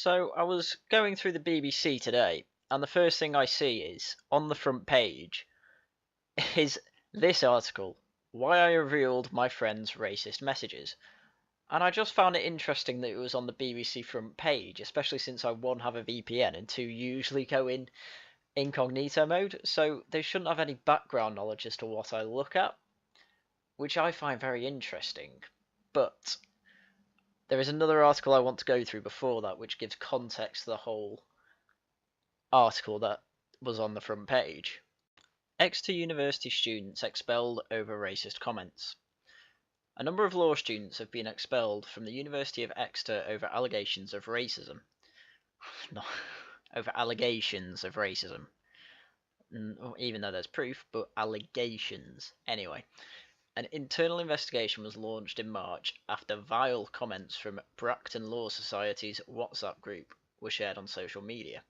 So I was going through the BBC today, and the first thing I see is on the front page is this article: "Why I revealed my friend's racist messages." And I just found it interesting that it was on the BBC front page, especially since I one have a VPN and two usually go in incognito mode, so they shouldn't have any background knowledge as to what I look at, which I find very interesting. But there is another article I want to go through before that, which gives context to the whole article that was on the front page. Exeter University students expelled over racist comments. A number of law students have been expelled from the University of Exeter over allegations of racism. No, over allegations of racism. Even though there's proof, but allegations. Anyway, an internal investigation was launched in March after vile comments from Bracton Law Society's WhatsApp group were shared on social media.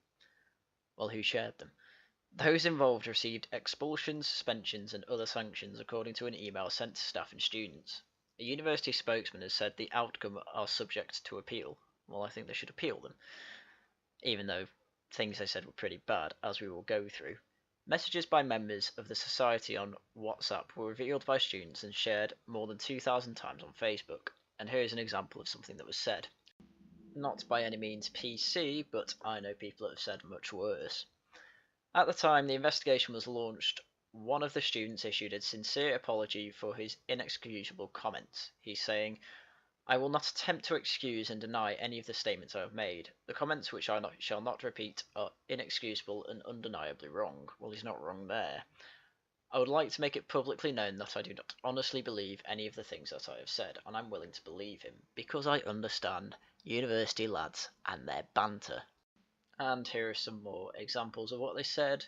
Well, who shared them? Those involved received expulsions, suspensions, and other sanctions according to an email sent to staff and students. A university spokesman has said the outcome are subject to appeal. Well, I think they should appeal them, even though things they said were pretty bad, as we will go through. Messages by members of the society on WhatsApp were revealed by students and shared more than 2,000 times on Facebook. And here is an example of something that was said. Not by any means PC, but I know people that have said much worse. At the time the investigation was launched, one of the students issued a sincere apology for his inexcusable comments. He's saying, "I will not attempt to excuse and deny any of the statements I have made. The comments which I shall not repeat are inexcusable and undeniably wrong." Well, he's not wrong there. "I would like to make it publicly known that I do not honestly believe any of the things that I have said, and I'm willing to believe him, because I understand university lads and their banter." And here are some more examples of what they said.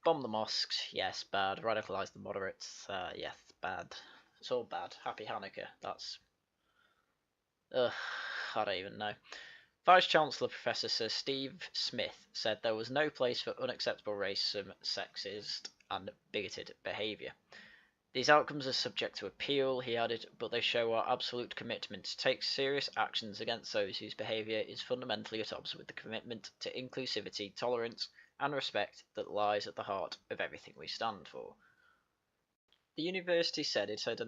Bomb the mosques, yes, bad. Radicalise the moderates, yes, bad. It's all bad. Happy Hanukkah, that's... I don't even know. Vice-Chancellor Professor Sir Steve Smith said there was no place for unacceptable racism, sexist and bigoted behaviour. "These outcomes are subject to appeal," he added, "but they show our absolute commitment to take serious actions against those whose behaviour is fundamentally at odds with the commitment to inclusivity, tolerance and respect that lies at the heart of everything we stand for." The university said it had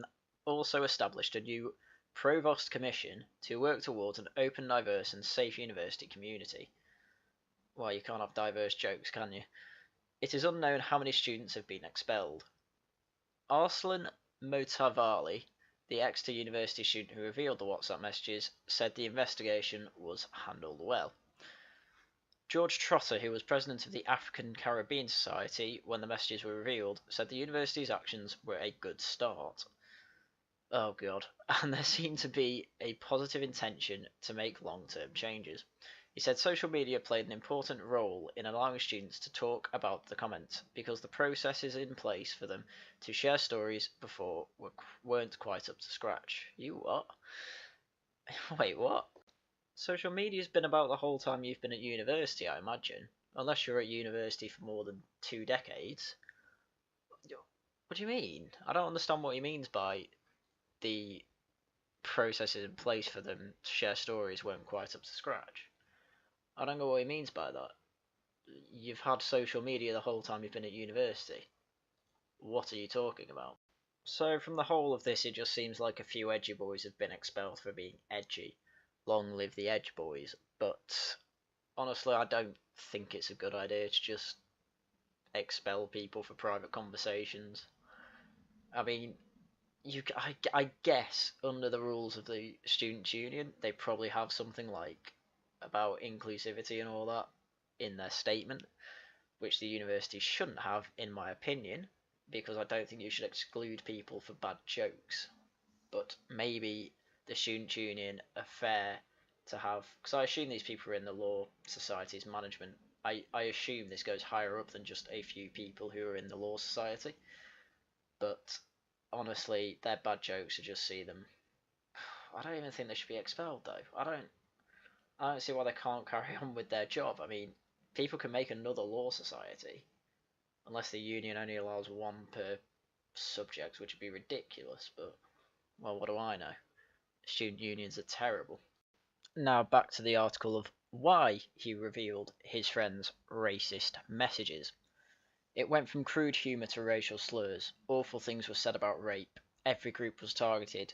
also established a new Provost Commission to work towards an open, diverse and safe university community. Well, you can't have diverse jokes, can you? It is unknown how many students have been expelled. Arslan Motavali, the Exeter University student who revealed the WhatsApp messages, said the investigation was handled well. George Trotter, who was president of the African Caribbean Society when the messages were revealed, said the university's actions were a good start. Oh god, and there seemed to be a positive intention to make long-term changes. He said social media played an important role in allowing students to talk about the comments because the processes in place for them to share stories before weren't quite up to scratch. You what? Wait, what? Social media's been about the whole time you've been at university, I imagine. Unless you're at university for more than 2 decades. What do you mean? I don't understand what he means by the processes in place for them to share stories weren't quite up to scratch. I don't know what he means by that. You've had social media the whole time you've been at university. What are you talking about? So from the whole of this, it just seems like a few edgy boys have been expelled for being edgy. Long live the edge boys. But honestly, I don't think it's a good idea to just expel people for private conversations. I mean, I guess under the rules of the students' union, they probably have something like about inclusivity and all that in their statement, which the university shouldn't have, in my opinion, because I don't think you should exclude people for bad jokes. But maybe the student union are fair to have, because I assume these people are in the law society's management. I assume this goes higher up than just a few people who are in the law society. But honestly, their bad jokes, I just see them. I don't even think they should be expelled though. I don't see why they can't carry on with their job. I mean, people can make another law society, unless the union only allows one per subject, which would be ridiculous, but, well, what do I know? Student unions are terrible. Now back to the article of why he revealed his friend's racist messages. It went from crude humour to racial slurs. Awful things were said about rape. Every group was targeted.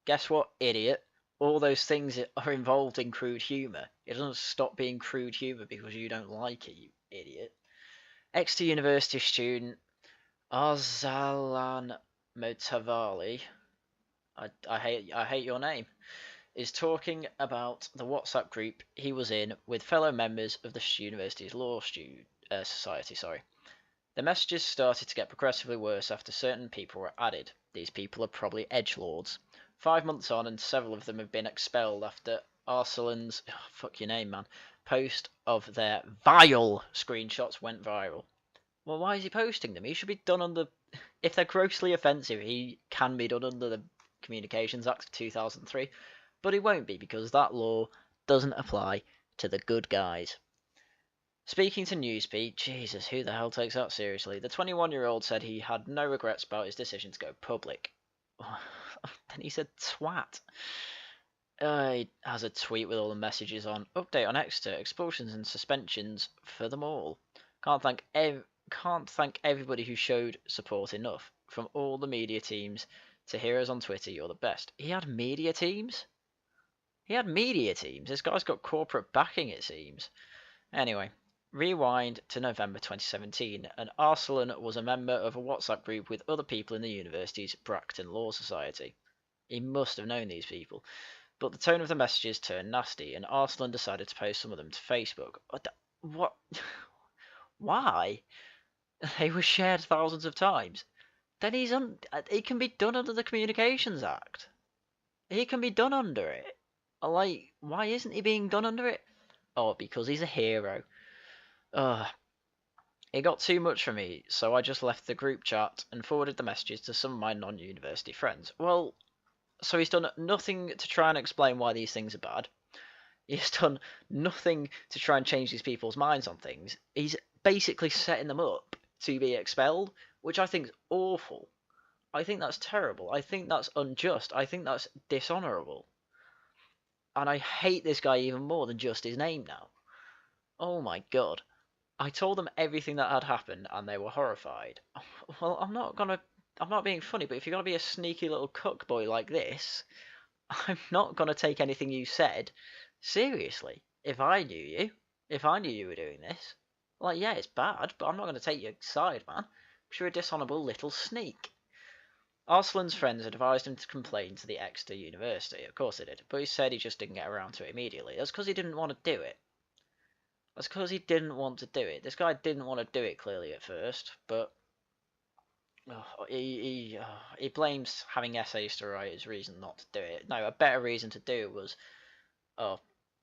Guess what, idiot? All those things are involved in crude humour. It doesn't stop being crude humour because you don't like it, you idiot. Exeter University student Arzalan Motavali, I hate your name, is talking about the WhatsApp group he was in with fellow members of the university's law society. The messages started to get progressively worse after certain people were added. These people are probably edgelords. 5 months on, and several of them have been expelled after Arsalan's fuck your name, man, post of their vile screenshots went viral. Well, why is he posting them? He should be done under. If they're grossly offensive, he can be done under the Communications Act of 2003, but he won't be because that law doesn't apply to the good guys. Speaking to Newsbeat, Jesus, who the hell takes that seriously? The 21-year-old said he had no regrets about his decision to go public. Then he said twat. He has a tweet with all the messages on. Update on Exeter, expulsions and suspensions for them all. Can't thank everybody who showed support enough. From all the media teams to heroes on Twitter, you're the best. He had media teams? This guy's got corporate backing, it seems. Anyway, rewind to November 2017, and Arsalan was a member of a WhatsApp group with other people in the university's Bracton Law Society. He must have known these people. But the tone of the messages turned nasty, and Arsalan decided to post some of them to Facebook. What? Why? They were shared thousands of times. Then he can be done under the Communications Act. He can be done under it. Like, why isn't he being done under it? Oh, because he's a hero. It got too much for me, so I just left the group chat and forwarded the messages to some of my non-university friends. Well, so he's done nothing to try and explain why these things are bad. He's done nothing to try and change these people's minds on things. He's basically setting them up to be expelled, which I think is awful. I think that's terrible. I think that's unjust. I think that's dishonourable. And I hate this guy even more than just his name now. Oh my god. I told them everything that had happened and they were horrified. Well, I'm not being funny, but if you're gonna be a sneaky little cuck boy like this, I'm not gonna take anything you said seriously. If I knew you were doing this, like, yeah, it's bad, but I'm not gonna take your side, man. You're a dishonourable little sneak. Arsalan's friends advised him to complain to the Exeter University. Of course they did, but he said he just didn't get around to it immediately. That's because he didn't want to do it. This guy didn't want to do it clearly at first, but he blames having essays to write as reason not to do it. No, a better reason to do it was,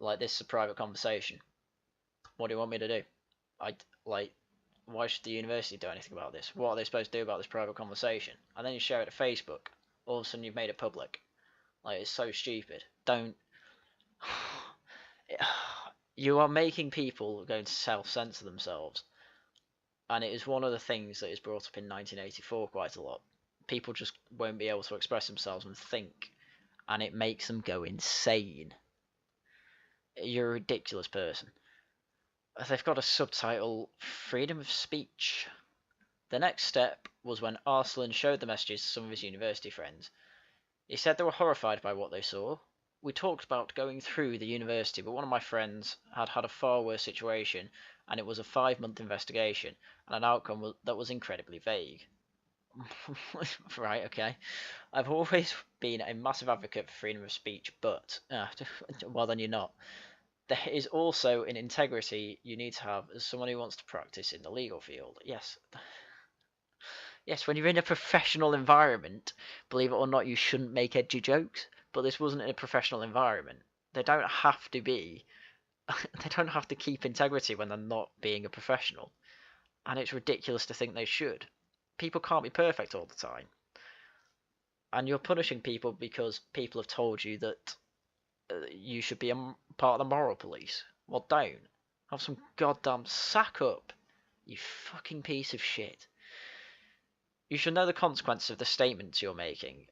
like, this is a private conversation. What do you want me to do? Why should the university do anything about this? What are they supposed to do about this private conversation? And then you share it to Facebook. All of a sudden you've made it public. Like, it's so stupid. Don't. You are making people going to self-censor themselves. And it is one of the things that is brought up in 1984 quite a lot. People just won't be able to express themselves and think. And it makes them go insane. You're a ridiculous person. They've got a subtitle, Freedom of Speech. The next step was when Arsalan showed the messages to some of his university friends. He said they were horrified by what they saw. We talked about going through the university, but one of my friends had had a far worse situation, and it was a 5-month investigation, and an outcome that was incredibly vague. Right, okay. I've always been a massive advocate for freedom of speech, but... well, then you're not. There is also an integrity you need to have as someone who wants to practice in the legal field. Yes. Yes, when you're in a professional environment, believe it or not, you shouldn't make edgy jokes. But this wasn't in a professional environment. They don't have to be. They don't have to keep integrity when they're not being a professional. And it's ridiculous to think they should. People can't be perfect all the time. And you're punishing people because people have told you that you should be a part of the moral police. Well, don't. Have some goddamn sack up, you fucking piece of shit. You should know the consequences of the statements you're making.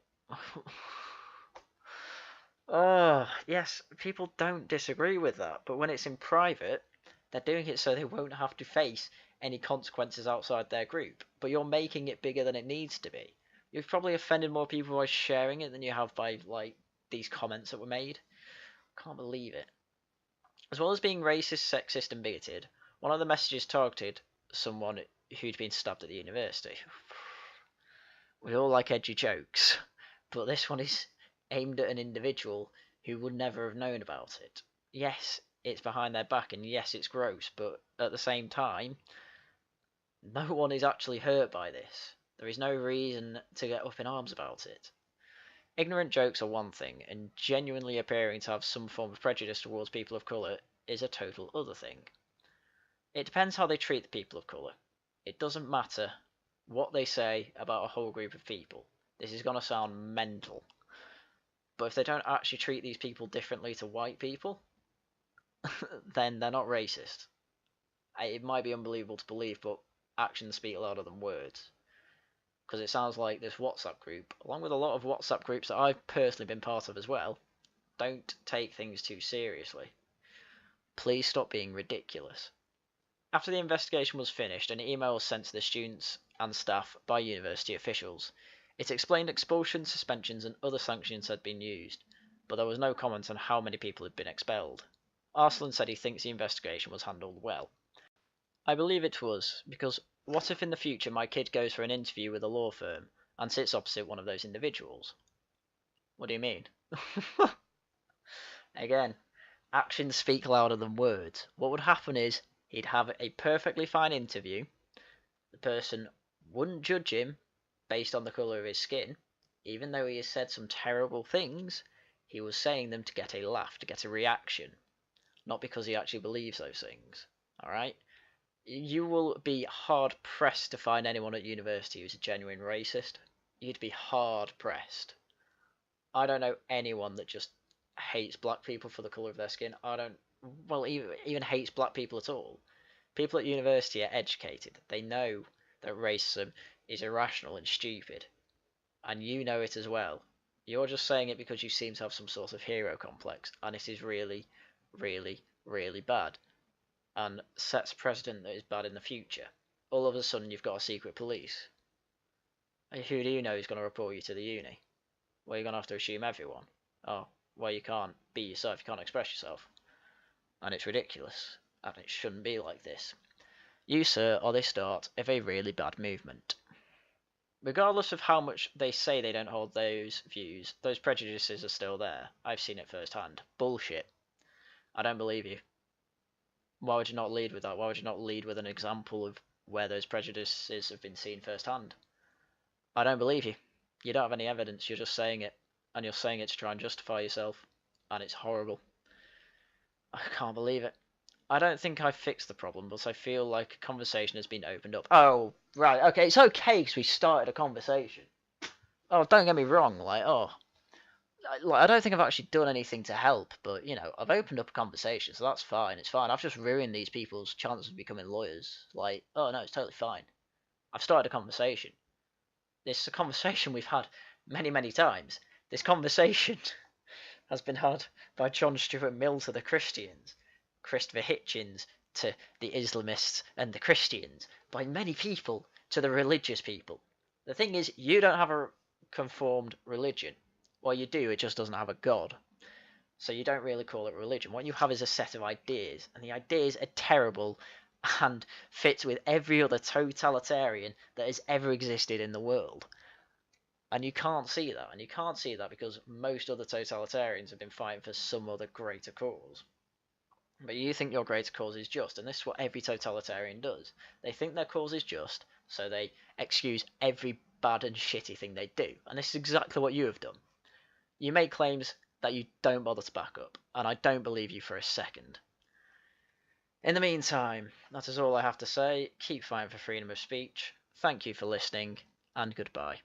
Oh, yes, people don't disagree with that, but when it's in private, they're doing it so they won't have to face any consequences outside their group. But you're making it bigger than it needs to be. You've probably offended more people by sharing it than you have by, like, these comments that were made. Can't believe it. As well as being racist, sexist, and bigoted, one of the messages targeted someone who'd been stabbed at the university. We all like edgy jokes, but this one is aimed at an individual who would never have known about it. Yes, it's behind their back, and yes, it's gross, but at the same time, no one is actually hurt by this. There is no reason to get up in arms about it. Ignorant jokes are one thing, and genuinely appearing to have some form of prejudice towards people of colour is a total other thing. It depends how they treat the people of colour. It doesn't matter what they say about a whole group of people. This is going to sound mental. But if they don't actually treat these people differently to white people, then they're not racist. It might be unbelievable to believe, but actions speak louder than words. Because it sounds like this WhatsApp group, along with a lot of WhatsApp groups that I've personally been part of as well, don't take things too seriously. Please stop being ridiculous. After the investigation was finished, an email was sent to the students and staff by university officials. It explained expulsions, suspensions, and other sanctions had been used, but there was no comment on how many people had been expelled. Arslan said he thinks the investigation was handled well. I believe it was, because what if in the future my kid goes for an interview with a law firm and sits opposite one of those individuals? What do you mean? Again, actions speak louder than words. What would happen is he'd have a perfectly fine interview. The person wouldn't judge him based on the colour of his skin. Even though he has said some terrible things, he was saying them to get a laugh, to get a reaction, not because he actually believes those things. Alright? You will be hard pressed to find anyone at university who's a genuine racist. You'd be hard pressed. I don't know anyone that just hates black people for the colour of their skin. Even hates black people at all. People at university are educated. They know that racism is irrational and stupid. And you know it as well. You're just saying it because you seem to have some sort of hero complex. And it is really, really, really bad. And sets a precedent that is bad in the future. All of a sudden you've got a secret police. Who do you know is going to report you to the uni? Well, you're going to have to assume everyone. Oh, well, you can't be yourself, you can't express yourself. And it's ridiculous. And it shouldn't be like this. You, sir, are the start of a really bad movement. Regardless of how much they say they don't hold those views, those prejudices are still there. I've seen it firsthand. Bullshit. I don't believe you. Why would you not lead with that? Why would you not lead with an example of where those prejudices have been seen firsthand? I don't believe you. You don't have any evidence, you're just saying it. And you're saying it to try and justify yourself. And it's horrible. I can't believe it. I don't think I've fixed the problem, but I feel like a conversation has been opened up. Oh, right, okay, it's okay because we started a conversation. Oh, don't get me wrong, I don't think I've actually done anything to help, but, you know, I've opened up a conversation, so that's fine, it's fine. I've just ruined these people's chances of becoming lawyers. Like, oh no, it's totally fine. I've started a conversation. This is a conversation we've had many, many times. This conversation has been had by John Stuart Mill to the Christians, Christopher Hitchens to the Islamists and the Christians, by many people to the religious people. The thing is, you don't have a conformed religion. Well, you do, it just doesn't have a god. So you don't really call it religion. What you have is a set of ideas, and the ideas are terrible and fits with every other totalitarian that has ever existed in the world. And you can't see that, and you can't see that because most other totalitarians have been fighting for some other greater cause. But you think your greater cause is just, and this is what every totalitarian does. They think their cause is just, so they excuse every bad and shitty thing they do. And this is exactly what you have done. You make claims that you don't bother to back up, and I don't believe you for a second. In the meantime, that is all I have to say. Keep fighting for freedom of speech. Thank you for listening, and goodbye.